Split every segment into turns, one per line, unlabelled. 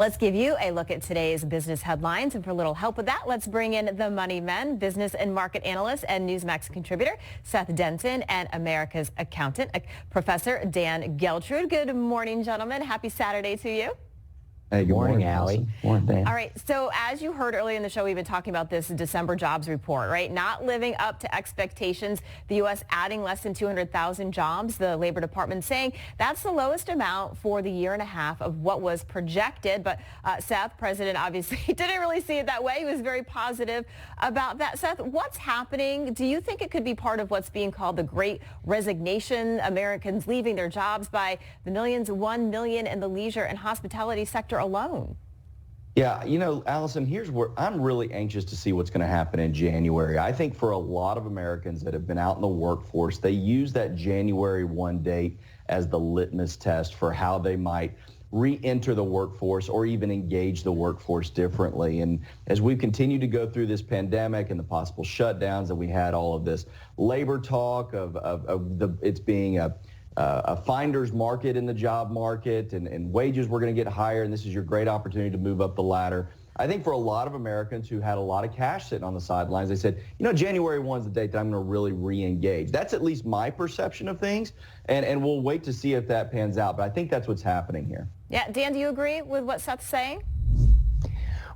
Let's give you a look at today's business headlines. And for a little help with that, let's bring in the Money Men, business and market analyst and Newsmax contributor, Seth Denton, and America's accountant, Professor Dan Geltrude. Good morning, gentlemen. Happy Saturday to you.
Hey, good morning, Allie.
Morning, Dan.
All right, so as you heard earlier in the show, we've been talking about this December jobs report, right? Not living up to expectations. The U.S. adding less than 200,000 jobs. The Labor Department saying that's the lowest amount for the year and a half of what was projected. But Seth, President, obviously didn't really see it that way. He was very positive about that. Seth, what's happening? Do you think it could be part of what's being called the Great Resignation? Americans leaving their jobs by the millions, 1 million in the leisure and hospitality sector alone.
Yeah, you know, Allison, here's where I'm really anxious to see what's going to happen in January. I think for a lot of Americans that have been out in the workforce, they use that January 1 date as the litmus test for how they might re-enter the workforce or even engage the workforce differently. And as we continue to go through this pandemic and the possible shutdowns, and we had all of this labor talk of it's being a finder's market in the job market, and wages were going to get higher, and this is your great opportunity to move up the ladder. I think for a lot of Americans who had a lot of cash sitting on the sidelines, they said, you know, January 1 is the date that I'm going to really re-engage. That's at least my perception of things, and we'll wait to see if that pans out, but I think that's what's happening here.
Yeah, Dan, do you agree with what Seth's saying?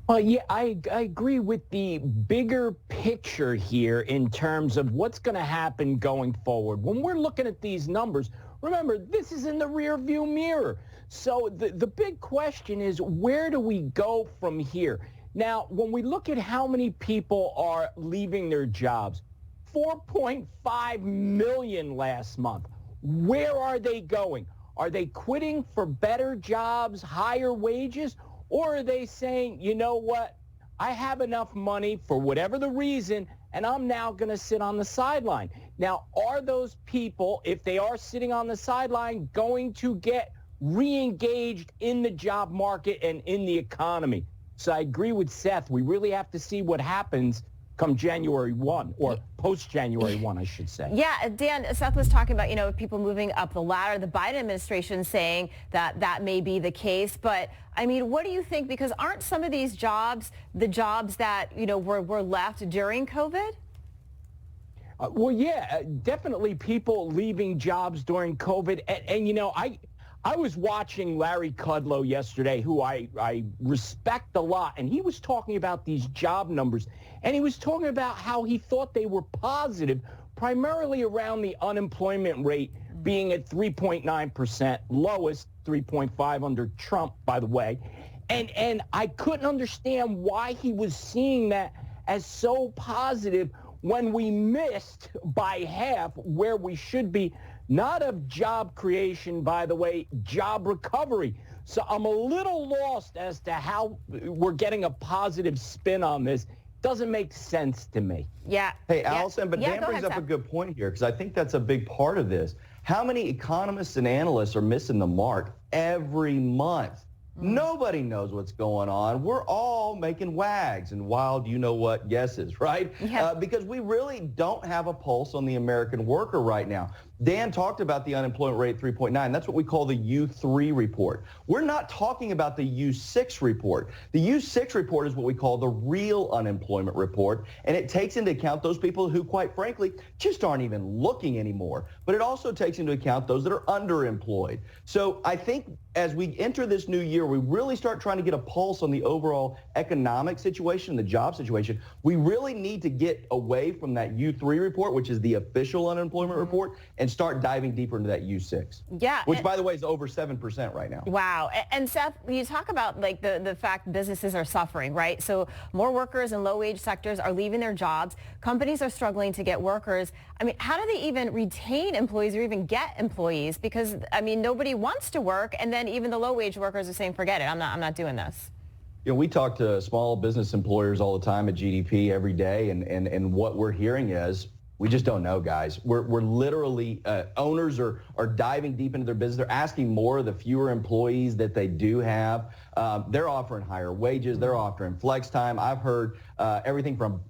Well, yeah, I agree with the bigger picture here in terms of what's going to happen going forward. When we're looking at these numbers, remember, this is in the rearview mirror. So the big question is, where do we go from here? Now, when we look at how many people are leaving their jobs, 4.5 million last month. Where are they going? Are they quitting for better jobs, higher wages? Or are they saying, you know what, I have enough money for whatever the reason, and I'm now going to sit on the sideline? Now, are those people, if they are sitting on the sideline, going to get re-engaged in the job market and in the economy? So I agree with Seth. We really have to see what happens come January 1, or post-January 1, I should say.
Yeah, Dan, Seth was talking about, you know, people moving up the ladder, the Biden administration saying that that may be the case. But, I mean, what do you think? Because aren't some of these jobs the jobs that, you know, were left during COVID?
Well, yeah, definitely people leaving jobs during COVID. And you know, I was watching Larry Kudlow yesterday, who I respect a lot, and he was talking about these job numbers, and he was talking about how he thought they were positive, primarily around the unemployment rate being at 3.9%, lowest, 3.5 under Trump, by the way. And I couldn't understand why he was seeing that as so positive when we missed by half where we should be. Not of job creation, by the way, job recovery. So I'm a little lost as to how we're getting a positive spin on this. Doesn't make sense to me.
Yeah.
Hey, Allison, but
yeah,
Dan brings up a good point here, because I think that's a big part of this. How many economists and analysts are missing the mark every month? Nobody knows what's going on. We're all making wags and wild you-know-what guesses, right?
Yeah.
Because we really don't have a pulse on the American worker right now. Dan talked about the unemployment rate 3.9. That's what we call the U3 report. We're not talking about the U6 report. The U6 report is what we call the real unemployment report, and it takes into account those people who, quite frankly, just aren't even looking anymore. But it also takes into account those that are underemployed. So I think as we enter this new year, we really start trying to get a pulse on the overall economic situation, the job situation. We really need to get away from that U3 report, which is the official unemployment report, and start diving deeper into that U6.
Yeah.
Which, by the way, is over 7% right now.
Wow. And Seth, you talk about like the fact businesses are suffering, right? So more workers in low-wage sectors are leaving their jobs. Companies are struggling to get workers. I mean, how do they even retain employees or even get employees? Because, I mean, nobody wants to work, and then even the low-wage workers are saying, forget it, I'm not doing this.
You know, we talk to small business employers all the time at GDP every day, and what we're hearing is, we just don't know, guys. We're literally, owners are diving deep into their business. They're asking more of the fewer employees that they do have. They're offering higher wages. They're offering flex time. I've heard everything from,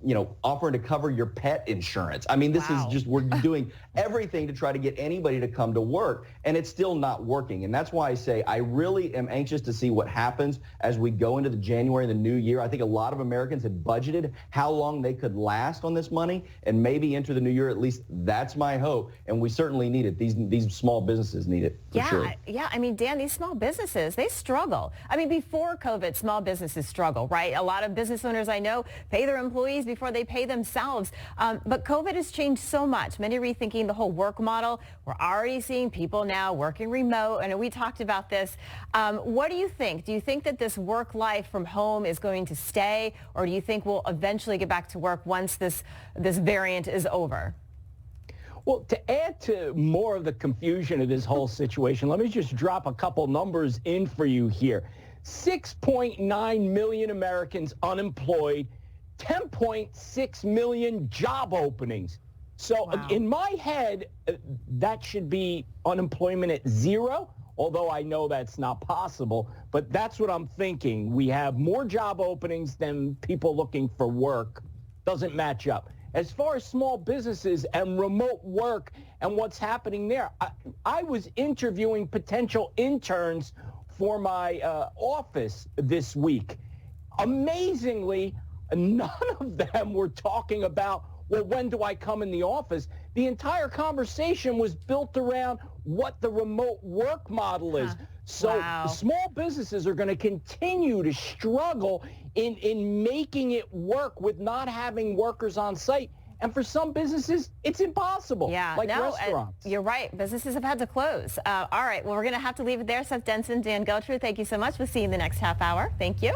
offering to cover your pet insurance. I mean, this is just, we're doing everything to try to get anybody to come to work, and it's still not working. And that's why I say I really am anxious to see what happens as we go into the January, the new year. I think a lot of Americans had budgeted how long they could last on this money and maybe enter the new year. At least that's my hope. And we certainly need it. These small businesses need it for sure.
Yeah. I mean, Dan, these small businesses, they struggle. I mean, before COVID, small businesses struggle, right? A lot of business owners I know pay their employees before they pay themselves. But COVID has changed so much. Many rethinking the whole work model. We're already seeing people now working remote. And we talked about this. What do you think? Do you think that this work life from home is going to stay, or do you think we'll eventually get back to work once this variant is over?
Well, to add to more of the confusion of this whole situation, let me just drop a couple numbers in for you here. 6.9 million Americans unemployed, 10.6 million job openings. So in my head, that should be unemployment at zero, although I know that's not possible. But that's what I'm thinking. We have more job openings than people looking for work. Doesn't match up. As far as small businesses and remote work and what's happening there, I was interviewing potential interns for my office this week. Amazingly, none of them were talking about, well, when do I come in the office? The entire conversation was built around what the remote work model is. So small businesses are going to continue to struggle in making it work with not having workers on site. And for some businesses, it's impossible, like restaurants.
You're right. Businesses have had to close. All right. Well, we're going to have to leave it there. Seth Denson, Dan Geltrude, thank you so much. We'll see you in the next half hour. Thank you.